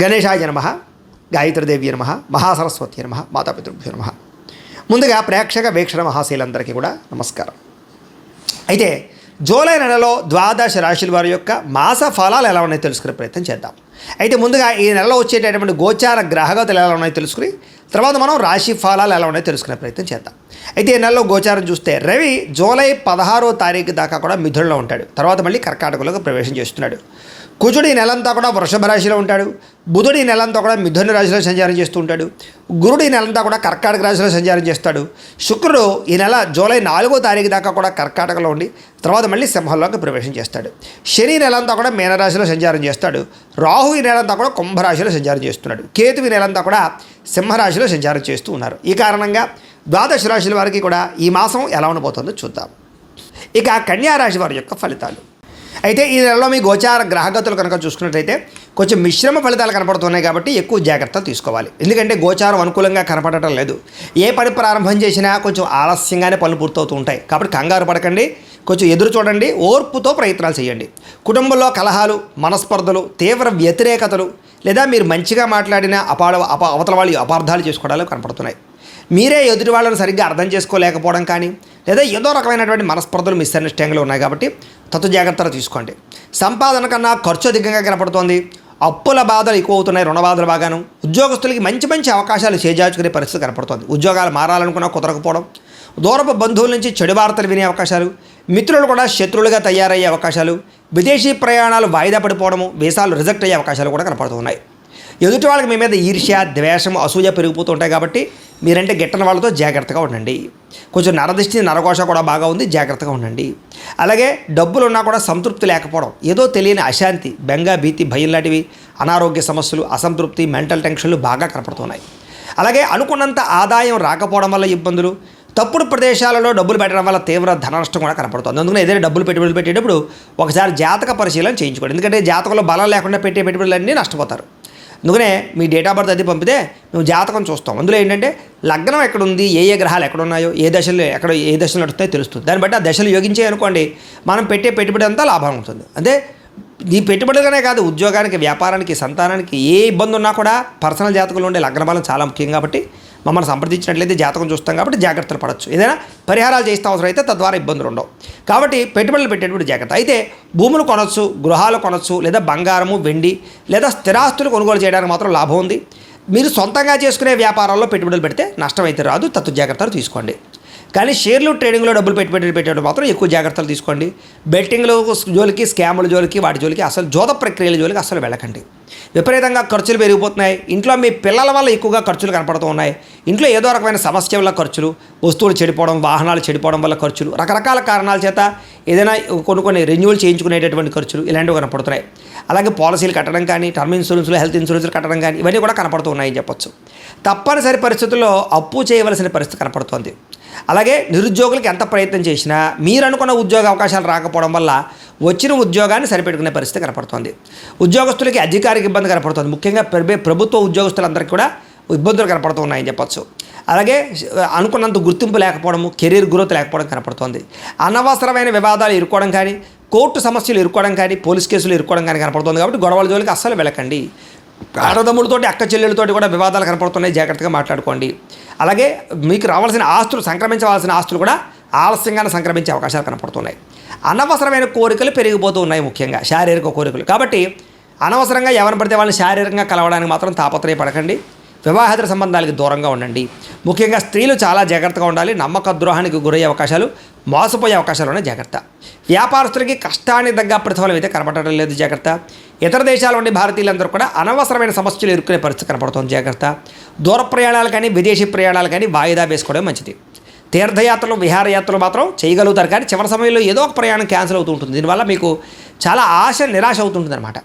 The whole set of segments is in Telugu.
గణేశాయ నమః, గాయత్రీదేవి నమః, మహాసరస్వతి నమః, మాతాపితృభ్యో నమః. ముందుగా ప్రేక్షక వీక్షణ మహాశీలందరికీ కూడా నమస్కారం. అయితే జూలై నెలలో ద్వాదశ రాశుల వారి యొక్క మాస ఫలాలు ఎలా ఉన్నాయో తెలుసుకునే ప్రయత్నం చేద్దాం. అయితే ముందుగా ఈ నెలలో వచ్చేటటువంటి గోచార గ్రహగతులు ఎలా ఉన్నాయో తెలుసుకుని తర్వాత మనం రాశి ఫలాలు ఎలా ఉన్నాయో తెలుసుకునే ప్రయత్నం చేద్దాం. అయితే ఈ నెలలో గోచారం చూస్తే రవి జూలై 16వ తారీఖు దాకా కూడా మిథునంలో ఉంటాడు. తర్వాత మళ్ళీ కర్కాటకంలోకి ప్రవేశం చేస్తున్నాడు. కుజుడు ఈ నెలంతా కూడా వృషభ రాశిలో ఉంటాడు. బుధుడు ఈ నెలంతా కూడా మిథున రాశిలో సంచారం చేస్తూ ఉంటాడు. గురుడు ఈ నెలంతా కూడా కర్కాటక రాశిలో సంచారం చేస్తాడు. శుక్రుడు ఈ నెల జూలై 4వ తారీఖు దాకా కూడా కర్కాటకలో ఉండి తర్వాత మళ్ళీ సింహంలోకి ప్రవేశం చేస్తాడు. శని నెలంతా కూడా మీనరాశిలో సంచారం చేస్తాడు. రాహు ఈ నెలంతా కూడా కుంభరాశిలో సంచారం చేస్తున్నాడు. కేతు ఈ నెలంతా కూడా సింహరాశిలో సంచారం చేస్తూ ఉన్నారు. ఈ కారణంగా ద్వాదశ రాశుల వారికి కూడా ఈ మాసం ఎలా ఉండబోతుందో చూద్దాం. ఇక కన్యా రాశి వారి యొక్క ఫలితాలు. అయితే ఈ నెలలో మీ గోచార గ్రహగతులు కనుక చూసుకున్నట్లయితే కొంచెం మిశ్రమ ఫలితాలు కనపడుతున్నాయి కాబట్టి ఎక్కువ జాగ్రత్తలు తీసుకోవాలి. ఎందుకంటే గోచారం అనుకూలంగా కనపడటం లేదు. ఏ పని ప్రారంభం చేసినా కొంచెం ఆలస్యంగానే పనులు పూర్తవుతూ ఉంటాయి. కాబట్టి కంగారు పడకండి, కొంచెం ఎదురు చూడండి, ఓర్పుతో ప్రయత్నాలు చేయండి. కుటుంబంలో కలహాలు, మనస్పర్ధలు, తీవ్ర వ్యతిరేకతలు లేదా మీరు మంచిగా మాట్లాడిన అవతల వాళ్ళు అపార్థాలు చేసుకోవడాలు కనపడుతున్నాయి. మీరే ఎదుటి వాళ్ళని సరిగ్గా అర్థం చేసుకోలేకపోవడం కానీ లేదా ఏదో రకమైనటువంటి మనస్పర్ధలు మిస్అండర్స్టాండింగ్లు ఉన్నాయి కాబట్టి తత్తు జాగ్రత్తలు తీసుకోండి. సంపాదన కన్నా ఖర్చు అధికంగా కనపడుతోంది. అప్పుల బాధలు ఎక్కువ అవుతున్నాయి, రుణ బాధలు బాగాను. ఉద్యోగస్తులకి మంచి మంచి అవకాశాలు చేజార్చుకునే పరిస్థితి కనపడుతోంది. ఉద్యోగాలు మారాలనుకున్నా కుదరకపోవడం, దూరపు బంధువుల నుంచి చెడు వార్తలు వినే అవకాశాలు, మిత్రులు కూడా శత్రువులుగా తయారయ్యే అవకాశాలు, విదేశీ ప్రయాణాలు వాయిదా పడిపోవడము, వీసాలు రిజెక్ట్ అయ్యే అవకాశాలు కూడా కనపడుతున్నాయి. ఎదుటి వాళ్ళకి మీ మీద ఈర్ష్య, ద్వేషం, అసూయ పెరిగిపోతూ ఉంటాయి కాబట్టి మీరంటే గిట్టని వాళ్ళతో జాగ్రత్తగా ఉండండి. కొంచెం నరదిష్టి, నరఘోష కూడా బాగా ఉంది, జాగ్రత్తగా ఉండండి. అలాగే డబ్బులు ఉన్నా కూడా సంతృప్తి లేకపోవడం, ఏదో తెలియని అశాంతి, బెంగ, భీతి, భయం లాంటివి, అనారోగ్య సమస్యలు, అసంతృప్తి, మెంటల్ టెన్షన్లు బాగా కనపడుతున్నాయి. అలాగే అనుకున్నంత ఆదాయం రాకపోవడం వల్ల ఇబ్బందులు, తప్పుడు ప్రదేశాలలో డబ్బులు పెట్టడం వల్ల తీవ్ర ధన నష్టం కూడా కనపడుతుంది. అందుకని ఏదైనా డబ్బులు పెట్టుబడులు పెట్టేటప్పుడు ఒకసారి జాతక పరిశీలన చేయించుకోండి. ఎందుకంటే జాతకంలో బలం లేకుండా పెట్టే పెట్టుబడులన్నీ నష్టపోతారు. అందుకనే మీ డేట్ ఆఫ్ బర్త్ అది పంపితే మేము జాతకం చూస్తాం. అందులో ఏంటంటే లగ్నం ఎక్కడుంది, ఏ ఏ గ్రహాలు ఎక్కడున్నాయో, ఏ దశలు నడుస్తాయో తెలుస్తుంది. దాన్ని బట్టి ఆ దశలు యోగించాయి అనుకోండి, మనం పెట్టే పెట్టుబడి అంతా లాభం ఉంటుంది. అంటే ఈ పెట్టుబడులనే కాదు, ఉద్యోగానికి, వ్యాపారానికి, సంతానానికి ఏ ఇబ్బంది ఉన్నా కూడా పర్సనల్ జాతకంలో ఉండే లగ్న బలం చాలా ముఖ్యం. కాబట్టి మమ్మల్ని సంప్రదించినట్లయితే జాతకం చూస్తాం కాబట్టి జాగ్రత్తలు పడవచ్చు. ఏదైనా పరిహారాలు చేస్తే అవసరం అయితే తద్వారా ఇబ్బందులు ఉండవు. కాబట్టి పెట్టుబడులు పెట్టేటువంటి జాగ్రత్త. అయితే భూములు కొనవచ్చు, గృహాలు కొనవచ్చు, లేదా బంగారము, వెండి లేదా స్థిరాస్తులు కొనుగోలు చేయడానికి మాత్రం లాభం ఉంది. మీరు సొంతంగా చేసుకునే వ్యాపారాల్లో పెట్టుబడులు పెడితే నష్టం అయితే రాదు, తత్తు జాగ్రత్తలు తీసుకోండి. కానీ షేర్లు, ట్రేడింగ్లో డబ్బులు పెట్టేటప్పుడు మాత్రం ఎక్కువ జాగ్రత్తలు తీసుకోండి. బెట్టింగ్లు జోలికి, స్కాముల జోలికి, వాటి జోలికి అసలు జోద ప్రక్రియల జోలికి అసలు వెళ్ళకండి. విపరీతంగా ఖర్చులు పెరిగిపోతున్నాయి. ఇంట్లో మీ పిల్లల వల్ల ఎక్కువగా ఖర్చులు కనపడుతూ ఉన్నాయి. ఇంట్లో ఏదో రకమైన సమస్య వల్ల ఖర్చులు, వస్తువులు చెడిపోవడం, వాహనాలు చెడిపోవడం వల్ల ఖర్చులు, రకరకాల కారణాల చేత ఏదైనా కొన్ని రెన్యూవల్ చేయించుకునేటటువంటి ఖర్చులు ఇలాంటివి కనపడుతున్నాయి. అలాగే పాలసీలు కట్టడం కానీ, టర్మ్ ఇన్సూరెన్స్లు, హెల్త్ ఇన్సూరెన్స్లు కట్టడం కానీ ఇవన్నీ కూడా కనపడుతూ ఉన్నాయని చెప్పొచ్చు. తప్పనిసరి పరిస్థితుల్లో అప్పు చేయవలసిన పరిస్థితి కనపడుతోంది. అలాగే నిరుద్యోగులకు ఎంత ప్రయత్నం చేసినా మీరు అనుకున్న ఉద్యోగ అవకాశాలు రాకపోవడం వల్ల వచ్చిన ఉద్యోగాన్ని సరిపెట్టుకునే పరిస్థితి కనపడుతోంది. ఉద్యోగస్తులకి అధికారికి ఇబ్బంది కనపడుతుంది. ముఖ్యంగా ప్రభుత్వ ఉద్యోగస్తులందరికీ కూడా ఇబ్బందులు కనపడుతూ ఉన్నాయని చెప్పొచ్చు. అలాగే అనుకున్నంత గుర్తింపు లేకపోవడము, కెరీర్ గ్రోత్ లేకపోవడం కనపడుతోంది. అనవసరమైన వివాదాలు ఇరుక్కోవడం కానీ, కోర్టు సమస్యలు ఇరుక్కోవడం కానీ, పోలీస్ కేసులు ఇరుక్కోవడం కానీ కనపడుతుంది. కాబట్టి గొడవల జోలికి అస్సలు వెళ్ళకండి. ఆడదమ్ములతోటి, అక్క చెల్లెలతోటి కూడా వివాదాలు కనపడుతున్నాయి, జాగ్రత్తగా మాట్లాడుకోండి. అలాగే మీకు రావాల్సిన ఆస్తులు, సంక్రమించవలసిన ఆస్తులు కూడా ఆలస్యంగానే సంక్రమించే అవకాశాలు కనపడుతున్నాయి. అనవసరమైన కోరికలు పెరిగిపోతూ ఉన్నాయి, ముఖ్యంగా శారీరక కోరికలు. కాబట్టి అనవసరంగా ఎవరిని పడితే వాళ్ళని శారీరకంగా కలవడానికి మాత్రం తాపత్రయపడకండి. వివాహేతర సంబంధాలకు దూరంగా ఉండండి. ముఖ్యంగా స్త్రీలు చాలా జాగ్రత్తగా ఉండాలి. నమ్మక ద్రోహానికి గురయ్యే అవకాశాలు, మోసపోయే అవకాశాలు ఉన్నాయి, జాగ్రత్త. వ్యాపారస్తులకి కష్టానికి తగ్గ ప్రతిఫలం అయితే కనపడటం లేదు, జాగ్రత్త. ఇతర దేశాల నుండి భారతీయులందరూ కూడా అనవసరమైన సమస్యలు ఎదుర్కొనే పరిస్థితి కనపడుతుంది, జాగ్రత్త. దూర ప్రయాణాలు కానీ, విదేశీ ప్రయాణాలు కానీ వాయిదా వేసుకోవడం మంచిది. తీర్థయాత్రలు, విహారయాత్రలు మాత్రం చేయగలుగుతారు, కానీ చివరి సమయంలో ఏదో ఒక ప్రయాణం క్యాన్సిల్ అవుతూ ఉంటుంది. దీనివల్ల మీకు చాలా ఆశ, నిరాశ అవుతుంటుంది అనమాట.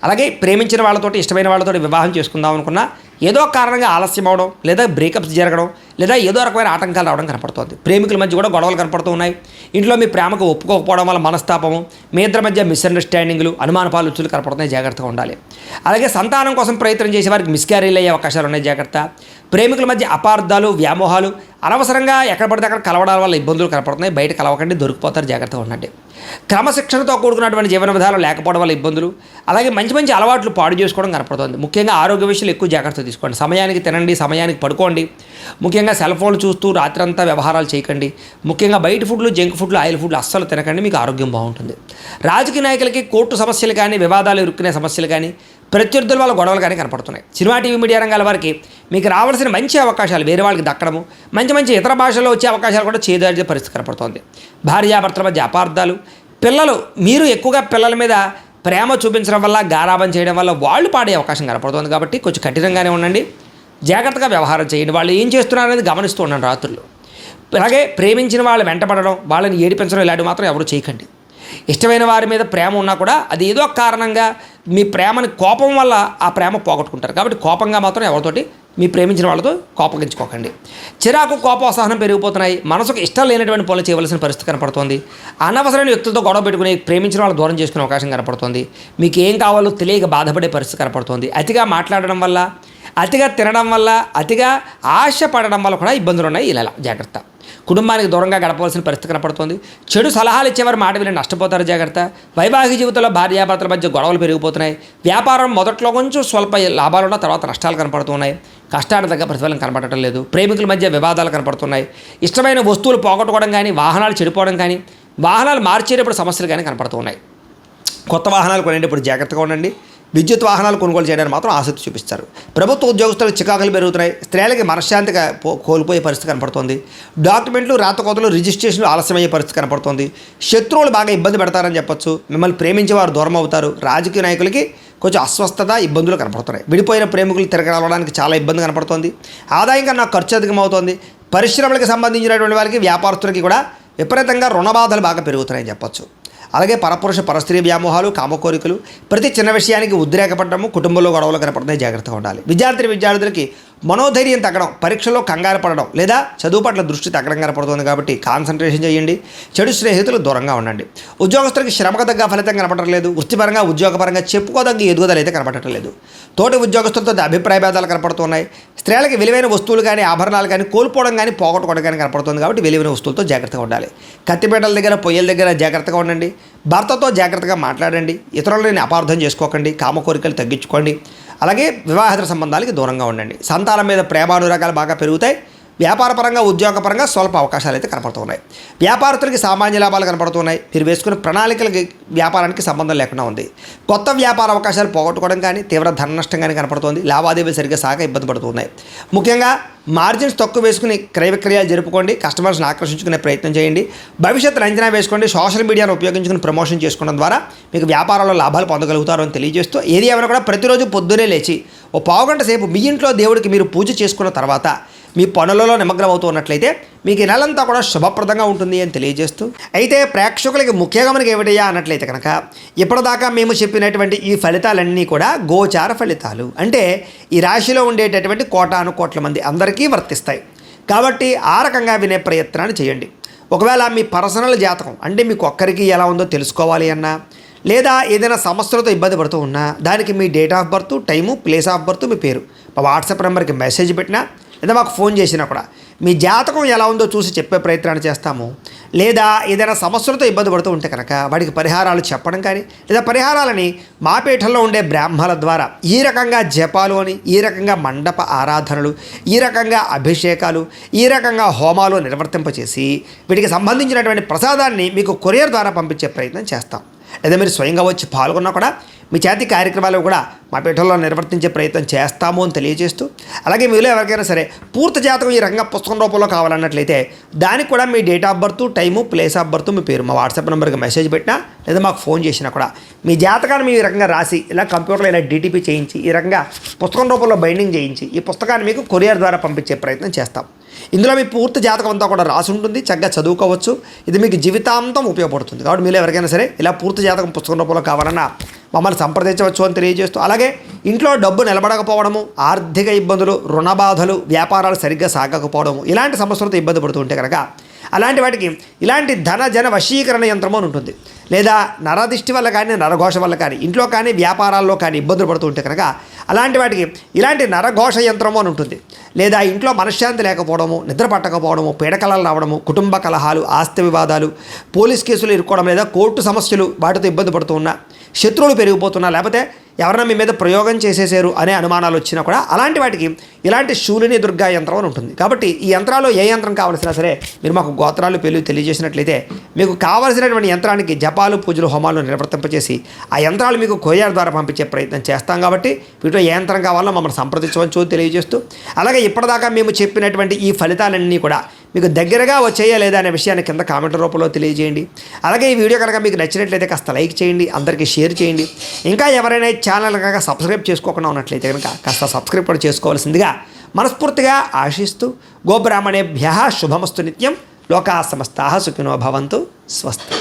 అలాగే ప్రేమించిన వాళ్ళతోటి, ఇష్టమైన వాళ్ళతోటి వివాహం చేసుకుందాం అనుకున్నా ఏదో కారణంగా ఆలస్యం అవడం, లేదా బ్రేకప్స్ జరగడం, లేదా ఏదో రకమైన ఆటంకాలు రావడం కనపడుతుంది. ప్రేమికుల మధ్య కూడా గొడవలు కనపడుతూ ఉన్నాయి. ఇంట్లో మీ ప్రేమకు ఒప్పుకోకపోవడం వల్ల మనస్తాపము, మీ ఇద్దరి మధ్య మిస్అండర్స్టాండింగ్లు, అనుమానపాలుచులు కనపడుతున్నాయి, జాగ్రత్తగా ఉండాలి. అలాగే సంతానం కోసం ప్రయత్నం చేసే వారికి మిస్క్యారీలు అయ్యే అవకాశాలు ఉన్నాయి, జాగ్రత్త. ప్రేమికుల మధ్య అపార్థాలు, వ్యామోహాలు, అనవసరంగా ఎక్కడ పడితే అక్కడ కలవడాల వల్ల ఇబ్బందులు కనపడుతున్నాయి. బయట కలవకండి, దొరికిపోతారు, జాగ్రత్తగా ఉండండి. క్రమశిక్షణతో కూడుకున్నటువంటి జీవన విధానం లేకపోవడం వల్ల ఇబ్బందులు, అలాగే మంచి మంచి అలవాట్లు పాడు చేసుకోవడం కనపడుతుంది. ముఖ్యంగా ఆరోగ్య విషయాలు ఎక్కువ జాగ్రత్త తీసుకోండి. సమయానికి తినండి, సమయానికి పడుకోండి. ముఖ్యంగా సెల్ ఫోన్లు చూస్తూ రాత్రంతా వ్యవహారాలు చేయకండి. ముఖ్యంగా బయట ఫుడ్లు, జంక్ ఫుడ్లు, ఆయిల్ ఫుడ్లు అస్సలు తినకండి, మీకు ఆరోగ్యం బాగుంటుంది. రాజకీయ నాయకులకి కోర్టు సమస్యలు కానీ, వివాదాలు ఇరుక్కునే సమస్యలు కానీ, ప్రత్యర్థుల వల్ల గొడవలు కానీ కనపడుతున్నాయి. సినిమా, టీవీ, మీడియా రంగాల వారికి మీకు రావాల్సిన మంచి అవకాశాలు వేరే వాళ్ళకి దక్కడము, మంచి మంచి ఇతర భాషల్లో వచ్చే అవకాశాలు కూడా చేదాడే పరిస్థితి కనపడుతోంది. భార్యాభర్తల మధ్య అపార్థాలు, పిల్లలు మీరు ఎక్కువగా పిల్లల మీద ప్రేమ చూపించడం వల్ల, గారాబం చేయడం వల్ల వాళ్ళు పాడే అవకాశం కనపడుతుంది. కాబట్టి కొంచెం కఠినంగానే ఉండండి, జాగ్రత్తగా వ్యవహారం చేయండి. వాళ్ళు ఏం చేస్తున్నారు అనేది గమనిస్తూ ఉండండి రాత్రుల్లో. అలాగే ప్రేమించిన వాళ్ళు వెంటపడడం, వాళ్ళని ఏడిపించడం ఇలాంటివి మాత్రం ఎవరు చేయకండి. ఇష్టమైన వారి మీద ప్రేమ ఉన్నా కూడా అది ఏదో కారణంగా మీ ప్రేమని కోపం వల్ల ఆ ప్రేమ పోగొట్టుకుంటారు. కాబట్టి కోపంగా మాత్రం ఎవరితోటి మీ ప్రేమించిన వాళ్ళతో కోపగించుకోకండి. చిరాకు, కోపం, అసహనం పెరిగిపోతున్నాయి. మనసుకు ఇష్టం లేనటువంటి పనులు చేయవలసిన పరిస్థితి కనపడుతుంది. అనవసరమైన వ్యక్తులతో గొడవ పెట్టుకుని ప్రేమించిన వాళ్ళు దూరం చేసుకునే అవకాశం కనపడుతుంది. మీకు ఏం కావాలో తెలియక బాధపడే పరిస్థితి కనపడుతుంది. అతిగా మాట్లాడడం వల్ల, అతిగా తినడం వల్ల, అతిగా ఆశ పడడం వల్ల కూడా ఇబ్బందులు ఉన్నాయి. ఇలా జాగ్రత్త. కుటుంబానికి దూరంగా గడపవలసిన పరిస్థితి కనపడుతుంది. చెడు సలహాలు ఇచ్చేవారు మాట విని నష్టపోతారు, జాగ్రత్త. వైవాహిక జీవితంలో భార్యాభర్తల మధ్య గొడవలు పెరిగిపోతున్నాయి. వ్యాపారం మొదట్లో కొంచెం స్వల్ప లాభాలున్న తర్వాత నష్టాలు కనపడుతున్నాయి. కష్టానికి తగ్గ ప్రతిఫలం కనపడటం లేదు. ప్రేమికుల మధ్య వివాదాలు కనపడుతున్నాయి. ఇష్టమైన వస్తువులు పోగొట్టుకోవడం కానీ, వాహనాలు చెడిపోవడం కానీ, వాహనాలు మార్చేటప్పుడు సమస్యలు కానీ కనపడుతున్నాయి. కొత్త వాహనాలు కొనేటప్పుడు జాగ్రత్తగా ఉండండి. విద్యుత్ వాహనాలు కొనుగోలు చేయడానికి మాత్రం ఆసక్తి చూపిస్తారు. ప్రభుత్వ ఉద్యోగస్తులకు చికాకులు పెరుగుతున్నాయి. స్త్రీలకి మనశ్శాంతిగా కోల్పోయే పరిస్థితి కనపడుతుంది. డాక్యుమెంట్లు, రాతకోతలు, రిజిస్ట్రేషన్లు ఆలస్యమయ్యే పరిస్థితి కనపడుతుంది. శత్రువులు బాగా ఇబ్బంది పెడతారని చెప్పొచ్చు. మిమ్మల్ని ప్రేమించే వారు దూరం అవుతారు. రాజకీయ నాయకులకి కొంచెం అస్వస్థత, ఇబ్బందులు కనపడుతున్నాయి. విడిపోయిన ప్రేమికులు తిరగలవడానికి చాలా ఇబ్బంది కనపడుతుంది. ఆదాయం కన్నా ఖర్చు అధికమవుతోంది. పరిశ్రమలకు సంబంధించినటువంటి వాళ్ళకి, వ్యాపారస్తులకి కూడా విపరీతంగా రుణబాధలు బాగా పెరుగుతున్నాయని చెప్పొచ్చు. అలాగే పరపురుష పరస్త్రీ వ్యామోహాలు, కామకోరికలు, ప్రతి చిన్న విషయానికి ఉద్రేకపడము, కుటుంబంలో గొడవలు కనపడుతున్నాయి, జాగ్రత్తగా ఉండాలి. విద్యార్థులకి మనోధైర్యం తగ్గడం, పరీక్షలో కంగారు పడడం లేదా చదువు పట్ల దృష్టి తగ్గడం కనపడుతుంది. కాబట్టి కాన్సన్ట్రేషన్ చేయండి. చెడు స్నేహితులు దూరంగా ఉండండి. ఉద్యోగస్తులకి శ్రమకు తగ్గ ఫలితం కనపడటం లేదు. వృత్తిపరంగా, ఉద్యోగపరంగా చెప్పుకోదగ్గ ఎదుగుదల అయితే కనపడటం లేదు. తోటి ఉద్యోగస్తులతో అభిప్రాయ భేదాలు కనపడుతున్నాయి. స్త్రీలకి విలువైన వస్తువులు కానీ, ఆభరణాలు కానీ కోల్పోవడం కానీ, పోగొట్టుకోవడం కానీ కనపడుతుంది. కాబట్టి విలువైన వస్తువులతో జాగ్రత్తగా ఉండాలి. కత్తిపేటల దగ్గర, పొయ్యల దగ్గర జాగ్రత్తగా ఉండండి. భర్తతో జాగ్రత్తగా మాట్లాడండి. ఇతరులని అపార్థం చేసుకోకండి. కామకోరికలు తగ్గించుకోండి. అలాగే వివాహేతర సంబంధాలకి దూరంగా ఉండండి. సంతానం మీద ప్రేమానురాగాలు బాగా పెరుగుతాయి. వ్యాపారపరంగా, ఉద్యోగపరంగా స్వల్ప అవకాశాలు అయితే కనపడుతున్నాయి. వ్యాపారస్తులకి సామాన్య లాభాలు కనపడుతున్నాయి. మీరు వేసుకున్న ప్రణాళికలకి, వ్యాపారానికి సంబంధం లేకుండా ఉంది. కొత్త వ్యాపార అవకాశాలు పోగొట్టుకోవడం కానీ, తీవ్ర ధన నష్టం కానీ కనపడుతుంది. లావాదేవీలు సరిగ్గా సాగ ఇబ్బంది పడుతున్నాయి. ముఖ్యంగా మార్జిన్స్ తక్కువ వేసుకుని క్రయ విక్రయాలు జరుపుకోండి. కస్టమర్స్ని ఆకర్షించుకునే ప్రయత్నం చేయండి. భవిష్యత్తును అంచనా వేసుకోండి. సోషల్ మీడియాను ఉపయోగించుకుని ప్రమోషన్ చేసుకోవడం ద్వారా మీకు వ్యాపారంలో లాభాలు పొందగలుగుతారు అని తెలియజేస్తూ, ఏది ఏమైనా కూడా ప్రతిరోజు పొద్దునే లేచి ఓ పావుగంట సేపు మీ ఇంట్లో దేవుడికి మీరు పూజ చేసుకున్న తర్వాత మీ పనులలో నిమగ్నం అవుతూ ఉన్నట్లయితే మీకు ఈ నెలంతా కూడా శుభప్రదంగా ఉంటుంది అని తెలియజేస్తూ, అయితే ప్రేక్షకులకి ముఖ్యంగా మనకి ఏమిటయ్యా అన్నట్లయితే కనుక, ఇప్పటిదాకా మేము చెప్పినటువంటి ఈ ఫలితాలన్నీ కూడా గోచార ఫలితాలు. అంటే ఈ రాశిలో ఉండేటటువంటి కోటాను కోట్ల మంది అందరికీ వర్తిస్తాయి. కాబట్టి ఆ రకంగా వినే ప్రయత్నాన్ని చేయండి. ఒకవేళ మీ పర్సనల్ జాతకం అంటే మీకు ఒక్కరికి ఎలా ఉందో తెలుసుకోవాలి అన్నా, లేదా ఏదైనా సమస్యలతో ఇబ్బంది పడుతూ ఉన్నా, దానికి మీ date of birth, time, place of birth, మీ పేరు మా వాట్సాప్ నెంబర్కి మెసేజ్ పెట్టినా, లేదా మాకు ఫోన్ చేసినా కూడా మీ జాతకం ఎలా ఉందో చూసి చెప్పే ప్రయత్నాన్ని చేస్తాము. లేదా ఏదైనా సమస్యలతో ఇబ్బంది పడుతూ ఉంటే కనుక వాడికి పరిహారాలు చెప్పడం కానీ, లేదా పరిహారాలని మా పీఠంలో ఉండే బ్రాహ్మణుల ద్వారా ఈ రకంగా జపాలు అని, ఈ రకంగా మండప ఆరాధనలు, ఈ రకంగా అభిషేకాలు, ఈ రకంగా హోమాలు నిర్వర్తింపచేసి వీటికి సంబంధించినటువంటి ప్రసాదాన్ని మీకు కొరియర్ ద్వారా పంపించే ప్రయత్నం చేస్తాం. లేదా మీరు స్వయంగా వచ్చి పాల్గొన్నా కూడా మీ చేతి కార్యక్రమాలు కూడా మా పీఠంలో నిర్వర్తించే ప్రయత్నం చేస్తాము అని తెలియజేస్తూ, అలాగే మీలో ఎవరికైనా సరే పూర్తి జాతకం ఈ రకంగా పుస్తకం రూపంలో కావాలన్నట్లయితే దానికి కూడా మీ date of birth, time, place of birth, మీ పేరు మా వాట్సాప్ నెంబర్కి మెసేజ్ పెట్టినా, లేదా మాకు ఫోన్ చేసినా కూడా మీ జాతకాన్ని మీ ఈ రకంగా రాసి, ఇలా కంప్యూటర్లో ఇలా డీటీపీ చేయించి, ఈ రకంగా పుస్తకం రూపంలో బైండింగ్ చేయించి ఈ పుస్తకాన్ని మీకు కొరియర్ ద్వారా పంపించే ప్రయత్నం చేస్తాం. ఇందులో మీ పూర్తి జాతకం అంతా కూడా రాసి ఉంటుంది. చక్కగా చదువుకోవచ్చు. ఇది మీకు జీవితాంతం ఉపయోగపడుతుంది. కాబట్టి మీరు ఎవరికైనా సరే ఇలా పూర్తి జాతకం పుస్తకం రూపంలో కావాలన్నా మమ్మల్ని సంప్రదించవచ్చు అని తెలియజేస్తూ, అలాగే ఇంట్లో డబ్బు నిలబడకపోవడము, ఆర్థిక ఇబ్బందులు, రుణ బాధలు, వ్యాపారాలు సరిగ్గా సాగకపోవడము, ఇలాంటి సమస్యలతో ఇబ్బంది పడుతూ ఉంటే కనుక అలాంటి వాటికి ఇలాంటి ధన జన వశీకరణ యంత్రం అని ఉంటుంది. లేదా నరదిష్టి వల్ల కానీ నరఘోష వల్ల కానీ ఇంట్లో కానీ వ్యాపారాల్లో కానీ ఇబ్బందులు పడుతూ ఉంటే కనుక అలాంటి వాటికి ఇలాంటి నరఘోష యంత్రము అని ఉంటుంది. లేదా ఇంట్లో మనశ్శాంతి లేకపోవడము, నిద్ర పట్టకపోవడము, పీడకలలు రావడము, కుటుంబ కలహాలు, ఆస్తి వివాదాలు, పోలీస్ కేసులు ఇరుక్కోవడం, లేదా కోర్టు సమస్యలు వాటితో ఇబ్బంది పడుతూ ఉన్నా, శత్రువులు పెరిగిపోతున్నా, లేకపోతే ఎవరైనా మీ మీద ప్రయోగం చేసేసారు అనే అనుమానాలు వచ్చినా కూడా అలాంటి వాటికి ఇలాంటి శూలిని దుర్గా యంత్రం అని ఉంటుంది. కాబట్టి ఈ యంత్రాల్లో ఏ యంత్రం కావాల్సినా సరే మీరు మాకు గోత్రాలు పేర్లు తెలియజేసినట్లయితే మీకు కావాల్సినటువంటి యంత్రానికి జపాలు, పూజలు, హోమాలు నిర్వర్తింపచేసి ఆ యంత్రాలు మీకు కొరియర్ ద్వారా పంపించే ప్రయత్నం చేస్తాం. కాబట్టి వీటిలో ఏ యంత్రం కావాలో మమ్మల్ని సంప్రదించవచ్చు తెలియజేస్తూ, అలాగే ఇప్పటిదాకా మేము చెప్పినటువంటి ఈ ఫలితాలన్నీ కూడా మీకు దగ్గరగా వచ్చేయా లేదా అనే విషయాన్ని కింద కామెంట్ రూపంలో తెలియజేయండి. అలాగే ఈ వీడియో కనుక మీకు నచ్చినట్లయితే కాస్త లైక్ చేయండి, అందరికీ షేర్ చేయండి. ఇంకా ఎవరైనా ఛానల్ కనుక సబ్స్క్రైబ్ చేసుకోకుండా ఉన్నట్లయితే కనుక కాస్త సబ్స్క్రైబ్ కూడా చేసుకోవాల్సిందిగా మనస్ఫూర్తిగా ఆశిస్తూ, గోబ్రాహ్మణేభ్యః శుభమస్తు నిత్యం, లోకాః సమస్తాః సుఖినో భవంతు, స్వస్తి.